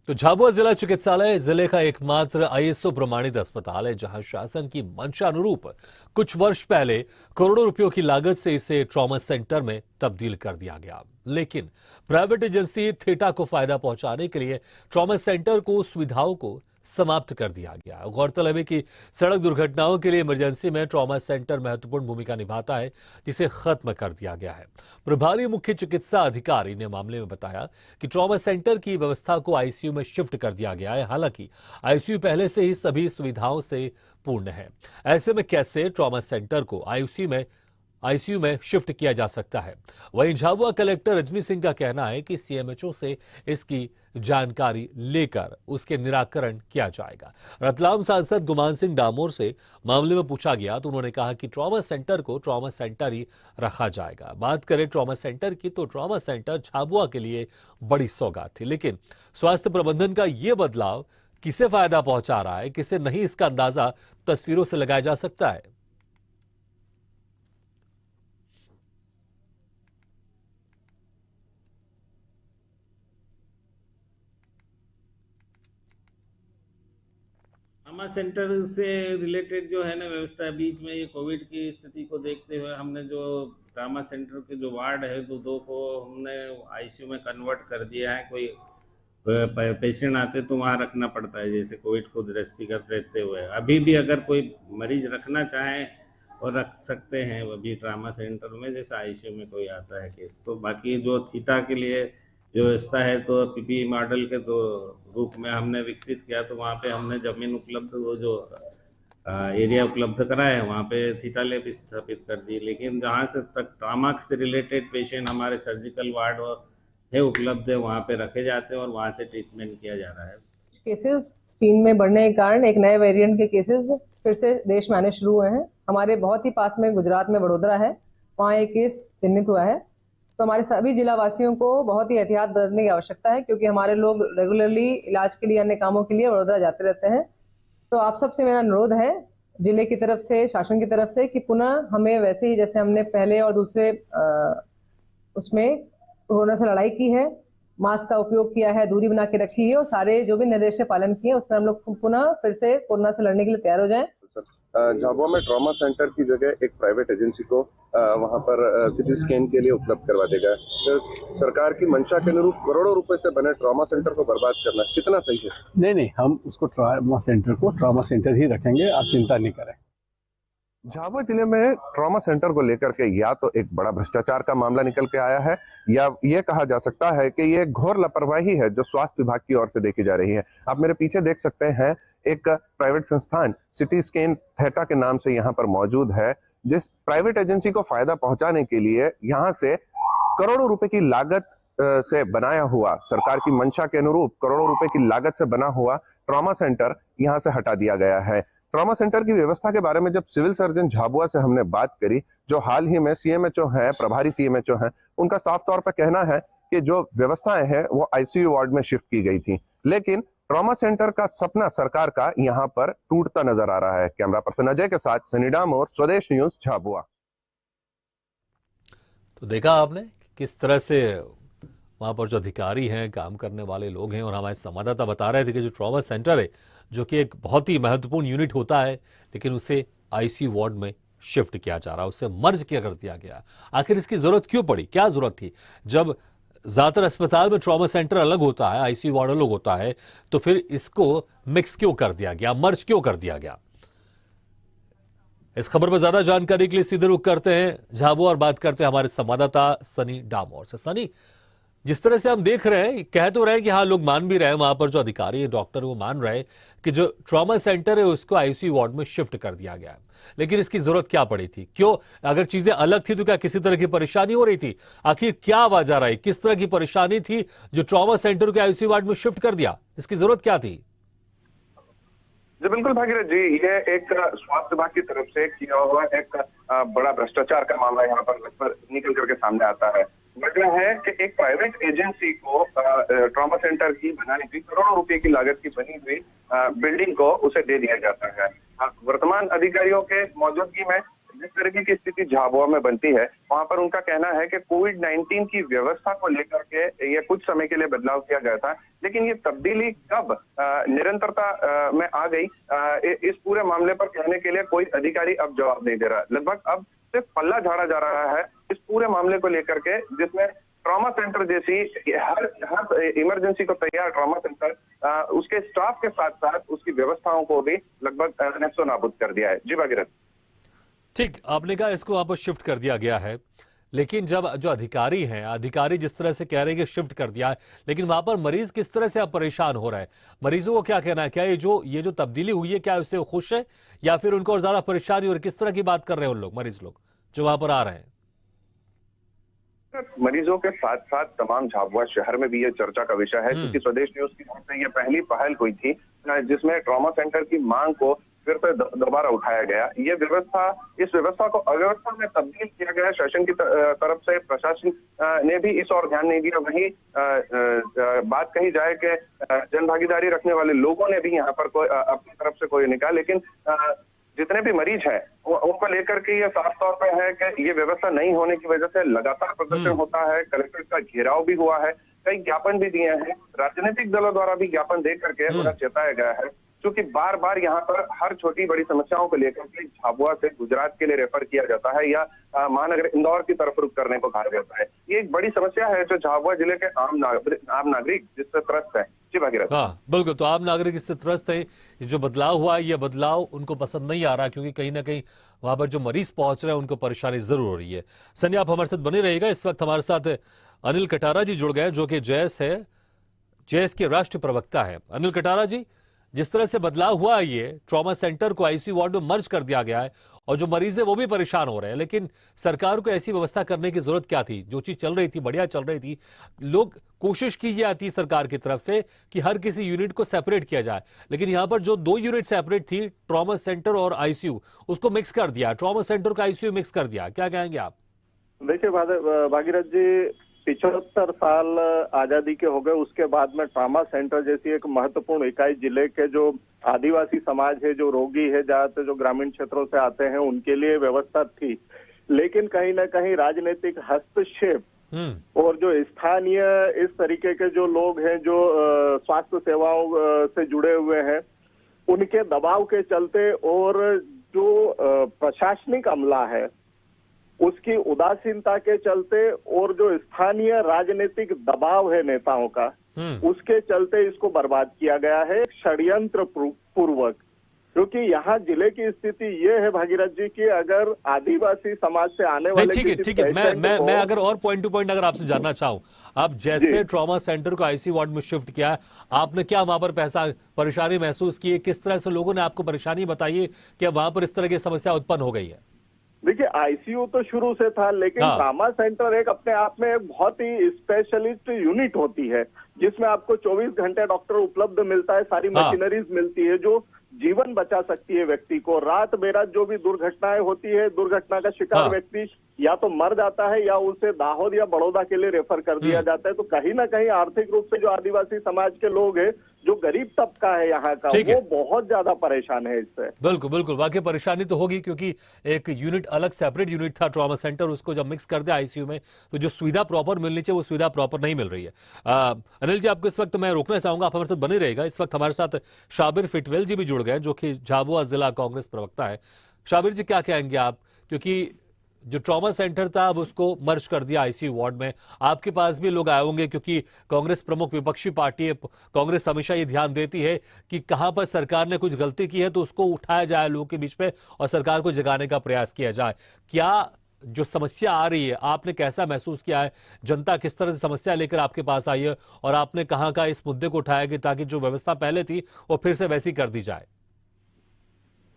तो झाबुआ जिला चिकित्सालय जिले का एकमात्र आईएसओ प्रमाणित अस्पताल है, जहां शासन की मंशा अनुरूप कुछ वर्ष पहले करोड़ों रुपयों की लागत से इसे ट्रॉमा सेंटर में तब्दील कर दिया गया। लेकिन प्राइवेट एजेंसी थेटा को फायदा पहुंचाने के लिए ट्रॉमा सेंटर को सुविधाओं को समाप्त कर दिया गया। गौरतलब है कि सड़क दुर्घटनाओं के लिए इमरजेंसी में ट्रॉमा सेंटर महत्वपूर्ण भूमिका निभाता है, जिसे खत्म कर दिया गया है। प्रभारी मुख्य चिकित्सा अधिकारी ने मामले में बताया कि ट्रॉमा सेंटर की व्यवस्था को आईसीयू में शिफ्ट कर दिया गया है। हालांकि आईसीयू पहले से ही सभी सुविधाओं से पूर्ण है। ऐसे में कैसे ट्रॉमा सेंटर को आईसीयू में शिफ्ट किया जा सकता है। वहीं झाबुआ कलेक्टर रजनी सिंह का कहना है कि सीएमएचओ से इसकी जानकारी लेकर उसके निराकरण किया जाएगा। रतलाम सांसद गुमान सिंह डामोर से मामले में पूछा गया तो उन्होंने कहा कि ट्रॉमा सेंटर को ट्रॉमा सेंटर ही रखा जाएगा। बात करें ट्रॉमा सेंटर की तो ट्रॉमा सेंटर झाबुआ के लिए बड़ी सौगात थी, लेकिन स्वास्थ्य प्रबंधन का यह बदलाव किसे फायदा पहुंचा रहा है, किसे नहीं, इसका अंदाजा तस्वीरों से लगाया जा सकता है। ट्रामा सेंटर से रिलेटेड जो है ना व्यवस्था, बीच में ये कोविड की स्थिति को देखते हुए हमने जो ट्रामा सेंटर के जो वार्ड है तो दो को हमने आईसीयू में कन्वर्ट कर दिया है। कोई पेशेंट आते तो वहाँ रखना पड़ता है, जैसे कोविड को दृष्टिगत रहते हुए। अभी भी अगर कोई मरीज रखना चाहे और रख सकते हैं अभी ट्रामा सेंटर में, जैसे आईसीयू में कोई आता है केस। तो बाकी जो थीटा के लिए जो व्यवस्था है तो पीपी मॉडल के तो रूप में हमने विकसित किया, तो वहाँ पे हमने जमीन उपलब्ध, वो जो एरिया उपलब्ध कराया है वहाँ पे थीटा लैब स्थापित कर दी। लेकिन जहाँ से तक ट्रामा से रिलेटेड पेशेंट हमारे सर्जिकल वार्ड है उपलब्ध है, वहाँ पे रखे जाते हैं और वहाँ से ट्रीटमेंट किया जा रहा है। केसेस चीन में बढ़ने के कारण एक नए वेरिएंट के केसेस फिर से देश में आने शुरू हुए हैं। हमारे बहुत ही पास में गुजरात में वडोदरा है, वहाँ एक केस चिन्हित हुआ है। तो हमारे सभी जिला वासियों को बहुत ही एहतियात बरतने की आवश्यकता है, क्योंकि हमारे लोग रेगुलरली इलाज के लिए, अन्य कामों के लिए वडोदरा जाते रहते हैं। तो आप सबसे मेरा अनुरोध है जिले की तरफ से, शासन की तरफ से, कि पुनः हमें वैसे ही जैसे हमने पहले और दूसरे उसमें कोरोना से लड़ाई की है, मास्क का उपयोग किया है, दूरी बना के रखी है और सारे जो भी निर्देश पालन किए, उससे हम लोग पुनः फिर से कोरोना से लड़ने के लिए तैयार हो जाएं। झाबुआ में ट्रॉमा सेंटर की जगह एक प्राइवेट एजेंसी को वहां पर सिटी स्कैन के लिए उपलब्ध करवा देगा। तो सरकार की मंशा के अनुरूप करोड़ों रुपए से बने ट्रॉमा सेंटर को बर्बाद करना कितना सही है? नहीं, हम उसको ट्रॉमा सेंटर ही रखेंगे, आप चिंता नहीं करें। झाबुआ जिले में ट्रॉमा सेंटर को लेकर के या तो एक बड़ा भ्रष्टाचार का मामला निकल के आया है, या ये कहा जा सकता है कि ये घोर लापरवाही है जो स्वास्थ्य विभाग की ओर से देखी जा रही है। आप मेरे पीछे देख सकते हैं एक प्राइवेट संस्थान सिटी स्कैन थेटा के नाम से यहाँ पर मौजूद है, जिस प्राइवेट एजेंसी को फायदा पहुंचाने के लिए यहाँ से करोड़ों रुपए की लागत से बनाया हुआ, सरकार की मंशा के अनुरूप करोड़ों रुपए की लागत से बना हुआ ट्रॉमा सेंटर यहाँ से हटा दिया गया है। ट्रॉमा सेंटर की व्यवस्था के बारे में जब सिविल सर्जन झाबुआ से हमने बात करी, जो हाल ही में सीएमएचओ हैं, प्रभारी सीएमएचओ हैं, उनका साफ तौर पर कहना है कि जो व्यवस्थाएं हैं वो आईसीयू वार्ड में शिफ्ट की गई थी, लेकिन ट्रॉमा सेंटर का सपना सरकार का यहाँ पर टूटता नजर आ रहा है। कैमरा पर्सन अजय के साथ सनी डामोर, स्वदेश न्यूज, झाबुआ। तो देखा आपने किस तरह से वहाँ पर जो अधिकारी हैं, काम करने वाले लोग हैं, और हमारे संवाददाता बता रहे थे कि जो ट्रॉमा सेंटर है, जो कि एक बहुत ही महत्वपूर्ण यूनिट होता है, लेकिन उसे आईसीयू वार्ड में शिफ्ट किया जा रहा है, उससे मर्ज किया कर दिया गया। आखिर इसकी जरूरत क्यों पड़ी, क्या जरूरत थी? जब ज्यादातर अस्पताल में ट्रॉमा सेंटर अलग होता है, आईसीयू वार्ड अलग होता है, तो फिर इसको मिक्स क्यों कर दिया गया, मर्ज क्यों कर दिया गया? इस खबर पर ज्यादा जानकारी के लिए सीधे रुख करते हैं झाबुआ और बात करते हैं हमारे संवाददाता सनी डामोर से। सनी, जिस तरह से हम देख रहे हैं, कह तो रहे हैं कि हाँ, लोग मान भी रहे हैं, वहां पर जो अधिकारी है, डॉक्टर, वो मान रहे हैं कि जो ट्रॉमा सेंटर है उसको आईसीयू वार्ड में शिफ्ट कर दिया गया है, लेकिन इसकी जरूरत क्या पड़ी थी? क्यों? अगर चीजें अलग थी तो क्या किसी तरह की परेशानी हो रही थी? आखिर क्या वजह रही, किस तरह की परेशानी थी जो ट्रॉमा सेंटर को आईसीयू वार्ड में शिफ्ट कर दिया? इसकी जरूरत क्या थी? जी बिल्कुल भागीरथ जी, ये एक स्वास्थ्य विभाग की तरफ से किया हुआ एक बड़ा भ्रष्टाचार का मामला यहाँ पर निकल करके सामने आता है। वजह है कि एक प्राइवेट एजेंसी को ट्रॉमा सेंटर की बनाने की करोड़ों रुपए की लागत की बनी हुई बिल्डिंग को उसे दे दिया जाता है। वर्तमान अधिकारियों के मौजूदगी में जिस तरीके की स्थिति झाबुआ में बनती है, वहां पर उनका कहना है कि कोविड-19 की व्यवस्था को लेकर के ये कुछ समय के लिए बदलाव किया गया था, लेकिन ये तब्दीली कब निरंतरता में आ गई, इस पूरे मामले पर कहने के लिए कोई अधिकारी अब जवाब नहीं दे रहा। लगभग अब सिर्फ पल्ला झाड़ा जा रहा है इस पूरे मामले को लेकर के, जिसमें ट्रॉमा सेंटर जैसी हर इमरजेंसी को तैयार ट्रॉमा सेंटर उसके स्टाफ के साथ साथ उसकी व्यवस्थाओं को भी लगभग नष्टो नाबूद कर दिया है। जी भागीरथ। ठीक, आपने कहा इसको वहां पर शिफ्ट कर दिया गया है, लेकिन जब जो अधिकारी जिस तरह से कह रहे हैं कि शिफ्ट कर दिया है, लेकिन वहां पर मरीज किस तरह से अब परेशान हो रहा है? मरीजों को क्या कहना है? क्या ये जो तब्दीली हुई है, क्या उससे वो खुश है या फिर उनको और ज्यादा परेशानी हो रही है? किस तरह की बात कर रहे हैं उन लोग, मरीज लोग जो वहां पर आ रहे हैं? मरीजों के साथ साथ तमाम झाबुआ शहर में भी ये चर्चा का विषय है, क्योंकि स्वदेश न्यूज की ओर से ये पहली पहल हुई थी जिसमें ट्रॉमा सेंटर की मांग को फिर से दोबारा उठाया गया। ये इस व्यवस्था को अव्यवस्था में तब्दील किया गया। शासन की तरफ से प्रशासन ने भी इस ओर ध्यान नहीं दिया। वहीं बात कही जाए कि जन भागीदारी रखने वाले लोगों ने भी यहाँ पर कोई अपनी तरफ से कोई निकाल, लेकिन जितने भी मरीज हैं उनको लेकर के ये साफ तौर पर है कि ये व्यवस्था नहीं होने की वजह से लगातार प्रदर्शन होता है। कलेक्ट्रेट का घेराव भी हुआ है, कई ज्ञापन भी दिए हैं, राजनीतिक दलों द्वारा भी ज्ञापन दे करके उन्हें चेताया गया है, क्योंकि बार बार यहाँ पर हर छोटी बड़ी समस्याओं को लेकर के झाबुआ से गुजरात के लिए रेफर किया जाता है या महानगर इंदौर की तरफ रुख करने को कहा जाता है। ये एक बड़ी समस्या है जो झाबुआ जिले के आम नागरिक जिससे त्रस्त है। जी भागीरथ। हाँ बिल्कुल, तो आम नागरिक इससे त्रस्त है। जो बदलाव हुआ है, ये बदलाव उनको पसंद नहीं आ रहा, क्योंकि कहीं ना कहीं वहां पर जो मरीज पहुंच रहे हैं उनको परेशानी जरूर हो रही है। सनी, आप हमारे साथ बने रहिएगा। इस वक्त हमारे साथ अनिल कटारा जी जुड़ गए, जो कि जेएस के राष्ट्रीय प्रवक्ता है। अनिल कटारा जी, जिस तरह से बदलाव हुआ है, ये ट्रॉमा सेंटर को आईसीयू वार्ड में मर्ज कर दिया गया है और जो मरीज है वो भी परेशान हो रहे हैं, लेकिन सरकार को ऐसी व्यवस्था करने की जरूरत क्या थी? जो चीज चल रही थी बढ़िया चल रही थी, लोग कोशिश की जाती सरकार की तरफ से कि हर किसी यूनिट को सेपरेट किया जाए, लेकिन यहां पर जो 2 यूनिट सेपरेट थी, ट्रॉमा सेंटर और आईसीयू, उसको मिक्स कर दिया। ट्रॉमा सेंटर को आईसीयू मिक्स कर दिया। क्या कहेंगे आप? देखिए भागीरथ जी, 75 साल आजादी के हो गए, उसके बाद में ट्रॉमा सेंटर जैसी एक महत्वपूर्ण इकाई जिले के जो आदिवासी समाज है, जो रोगी है, ज्यादातर जो ग्रामीण क्षेत्रों से आते हैं, उनके लिए व्यवस्था थी। लेकिन कहीं ना कहीं राजनीतिक हस्तक्षेप और जो स्थानीय इस तरीके के जो लोग हैं जो स्वास्थ्य सेवाओं से जुड़े हुए हैं, उनके दबाव के चलते और जो प्रशासनिक अमला है उसकी उदासीनता के चलते और जो स्थानीय राजनीतिक दबाव है नेताओं का, उसके चलते इसको बर्बाद किया गया है षड्यंत्र पूर्वक। क्योंकि यहाँ जिले की स्थिति ये है भागीरथ जी की, अगर आदिवासी समाज से आने वाले ठीक है, मैं अगर और पॉइंट टू पॉइंट अगर आपसे जानना चाहूं, आप जैसे ट्रॉमा सेंटर को आईसीयू वार्ड में शिफ्ट किया, आपने क्या वहां पर परेशानी महसूस की? किस तरह से लोगों ने आपको परेशानी बताई कि वहां पर इस तरह की समस्या उत्पन्न हो गई है? देखिए, आईसीयू तो शुरू से था, लेकिन ट्रॉमा सेंटर एक अपने आप में एक बहुत ही स्पेशलिस्ट यूनिट होती है, जिसमें आपको 24 घंटे डॉक्टर उपलब्ध मिलता है, सारी मशीनरीज मिलती है जो जीवन बचा सकती है व्यक्ति को। रात बेरात जो भी दुर्घटनाएं होती है, दुर्घटना का शिकार व्यक्ति या तो मर जाता है या उसे दाहोद या बड़ौदा के लिए रेफर कर दिया जाता है। तो कहीं ना कहीं आर्थिक रूप से जो आदिवासी समाज के लोग हैं, जो गरीब तबका है यहाँ का, वो बहुत ज्यादा परेशान है इससे। बिल्कुल बिल्कुल, वाकई परेशानी तो होगी, क्योंकि एक यूनिट अलग सेपरेट यूनिट था ट्रॉमा सेंटर, उसको जब मिक्स कर दिया आईसीयू में, तो जो सुविधा प्रॉपर मिलनी चाहिए वो सुविधा प्रॉपर नहीं मिल रही है। अनिल जी, आपको इस वक्त मैं रोकना चाहूंगा, आप हमारे साथ बने रहेगा। इस वक्त हमारे साथ शाबिर फिटवेल जी भी जुड़ गए, जो कि झाबुआ जिला कांग्रेस प्रवक्ता है। शाबिर जी, क्या कहेंगे आप? क्योंकि जो ट्रॉमा सेंटर था अब उसको मर्ज कर दिया आईसीयू वार्ड में। आपके पास भी लोग आए होंगे, क्योंकि कांग्रेस प्रमुख विपक्षी पार्टी है, कांग्रेस हमेशा ये ध्यान देती है कि कहां पर सरकार ने कुछ गलती की है तो उसको उठाया जाए लोगों के बीच में और सरकार को जगाने का प्रयास किया जाए। क्या जो समस्या आ रही है, आपने कैसा महसूस किया है? जनता किस तरह से समस्या लेकर आपके पास आई है और आपने कहां का इस मुद्दे को उठाया कि ताकि जो व्यवस्था पहले थी वो फिर से वैसी कर दी जाए?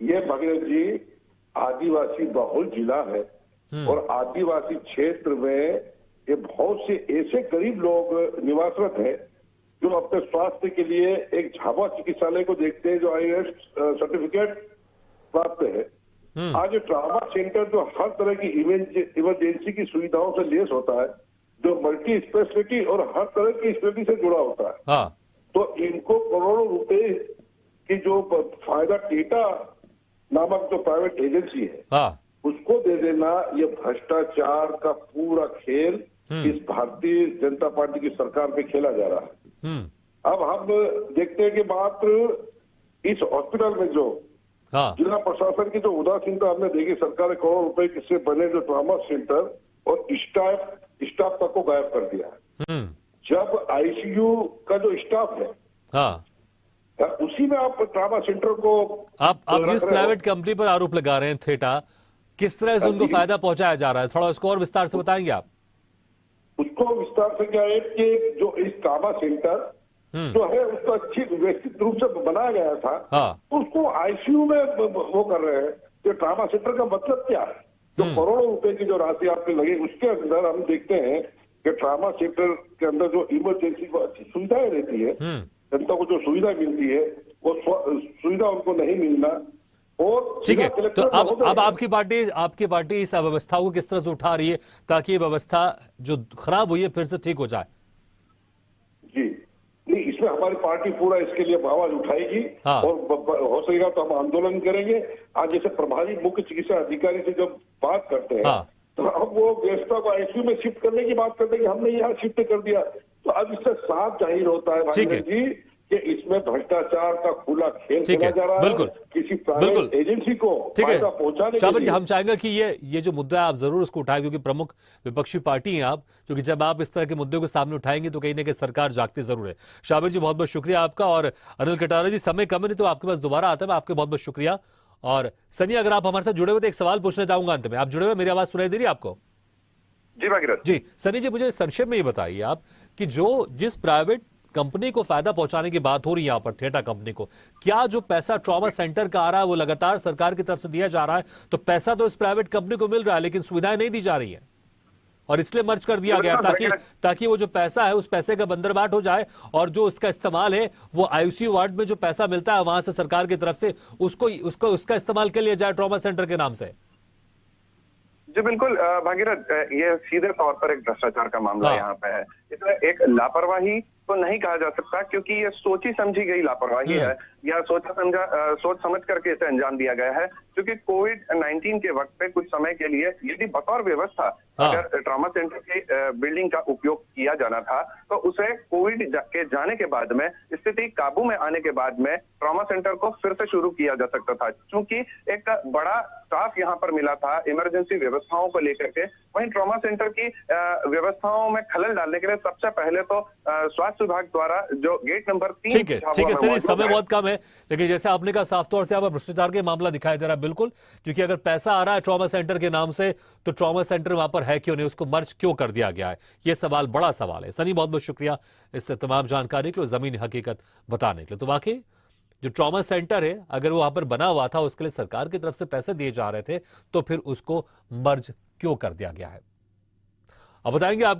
ये भागीरथ जी आदिवासी बहुल जिला है और आदिवासी क्षेत्र में ये बहुत से ऐसे गरीब लोग निवासरत हैं जो अपने स्वास्थ्य के लिए एक झाबुआ चिकित्सालय को देखते हैं, जो IAS सर्टिफिकेट प्राप्त है। आज ट्रॉमा सेंटर जो हर तरह की इमरजेंसी की सुविधाओं से लेस होता है, जो मल्टी स्पेशलिटी और हर तरह की स्पेशलिटी से जुड़ा होता है, तो इनको करोड़ों रुपए की जो फायदा टेटा नामक जो प्राइवेट एजेंसी है, उसको उसको दे देना, ये भ्रष्टाचार का पूरा खेल इस भारतीय जनता पार्टी की सरकार पे खेला जा रहा है। अब हम देखते हैं कि मात्र इस हॉस्पिटल में जो जिला प्रशासन की जो उदासीनता हमने देखी, सरकार ने करोड़ रुपए से बने जो ट्रॉमा सेंटर और स्टाफ तक को गायब कर दिया है। जब आईसीयू का जो स्टाफ है उसी में आप ट्रॉमा सेंटर को आप जिस प्राइवेट कंपनी पर आरोप लगा रहे हैं थेटा, किस तरह से उनको फायदा पहुंचाया जा रहा है, थोड़ा उसको और विस्तार से बताएंगे आप? उसको विस्तार से क्या है कि जो इस ट्रॉमा सेंटर जो है उसको अच्छी व्यवस्थित रूप से बनाया गया था, उसको आईसीयू में वो कर रहे हैं। जो ट्रॉमा सेंटर का मतलब क्या है? जो करोड़ों रुपए की जो राशि आपके लगे, उसके अंदर हम देखते हैं कि ट्रॉमा सेंटर के अंदर जो इमरजेंसी को अच्छी सुविधाएं रहती है, जनता को जो सुविधा मिलती है वो सुविधा उनको नहीं मिलना। और ठीक है, तो अब आपकी पार्टी इस अव्यवस्था को किस तरह से उठा रही है ताकि ये व्यवस्था जो खराब हुई है फिर से ठीक हो जाए? जी नहीं, इसमें हमारी पार्टी पूरा इसके लिए आवाज उठाएगी और हो सकेगा तो हम आंदोलन करेंगे। आज जैसे प्रभारी मुख्य चिकित्सा अधिकारी से जब बात करते हैं तो अब वो व्यवस्था को आईसीयू में शिफ्ट करने की बात करते हैं कि हमने यहाँ शिफ्ट कर दिया। तो अब इससे साफ जाहिर होता है भाई जी कि इसमें भ्रष्टाचार का खुला खेल खेला जा रहा है किसी प्राइवेट एजेंसी को फायदा पहुंचाने के लिए। शाबिर जी, हम चाहेंगे कि ये जो मुद्दा है आप जरूर उसको उठाएं, क्योंकि प्रमुख विपक्षी पार्टी हैं आप, क्योंकि जब आप इस तरह के मुद्दे को सामने उठाएंगे तो कहीं ना कहीं सरकार जागती जरूर है। शाबिर जी, बहुत बहुत शुक्रिया आपका। और अनिल कटारा जी, समय कम नहीं तो आपके पास दोबारा आता है, आपके बहुत बहुत शुक्रिया। और सनी, अगर आप हमारे साथ जुड़े हुए तो एक सवाल पूछना चाहूंगा अंत में। आप जुड़े हुए, मेरी आवाज सुनाई दे रही है आपको? जी भागीरथ जी। सनी जी, मुझे संक्षेप में ये बताइए आप कि जिस प्राइवेट कंपनी को फायदा पहुंचाने की बात हो रही है यहाँ पर, थेटा कंपनी को, क्या जो पैसा ट्रॉमा सेंटर का आ रहा है वो लगातार सरकार की तरफ से दिया जा रहा है? तो पैसा तो इस प्राइवेट कंपनी को मिल रहा है लेकिन सुविधाएं नहीं दी जा रही है, और इसलिए मर्ज कर दिया गया ताकि वो जो पैसा है उस पैसे का बंदरबाट हो जाए और जो उसका इस्तेमाल है वो आईसीयू वार्ड में जो पैसा मिलता है वहां से सरकार की तरफ से उसका इस्तेमाल कर लिया जाए ट्रॉमा सेंटर के नाम से। जी बिल्कुल भागीरथ, ये सीधे तौर पर एक भ्रष्टाचार का मामला यहाँ पे है। इसमें एक लापरवाही तो नहीं कहा जा सकता क्योंकि ये सोची समझी गई लापरवाही है या सोच समझ करके इसे अंजाम दिया गया है। क्योंकि कोविड-19 के वक्त पे कुछ समय के लिए यदि बतौर व्यवस्था अगर ट्रॉमा सेंटर की बिल्डिंग का उपयोग किया जाना था तो उसे कोविड के जाने के बाद में, स्थिति काबू में आने के बाद में ट्रॉमा सेंटर को फिर से शुरू किया जा सकता था। क्योंकि एक बड़ा स्टाफ यहाँ पर मिला था इमरजेंसी व्यवस्थाओं को लेकर के, वहीं ट्रॉमा सेंटर की व्यवस्थाओं में खलल डालने के लिए सबसे पहले तो स्वास्थ्य विभाग द्वारा जो गेट नंबर 3 ठीक है सर, समय बहुत कम है, लेकिन जैसे आपने कहा साफ तौर से यहाँ पर भ्रष्टाचार का मामला दिखाई दे रहा है। बिल्कुल, क्योंकि अगर पैसा आ रहा है ट्रॉमा सेंटर के नाम से तो ट्रॉमा सेंटर वहां पर है क्यों नहीं, उसको मर्ज क्यों कर दिया गया है? ये सवाल बड़ा सवाल है। सनी, बहुत बहुत शुक्रिया इस तमाम जानकारी के लिए, जमीनी हकीकत बताने के लिए। तो वाकई जो ट्रॉमा सेंटर है अगर वो वहां पर बना हुआ था, उसके लिए सरकार की तरफ से पैसे दिए जा रहे थे, तो फिर उसको मर्ज क्यों कर दिया गया है? अब बताएंगे आप।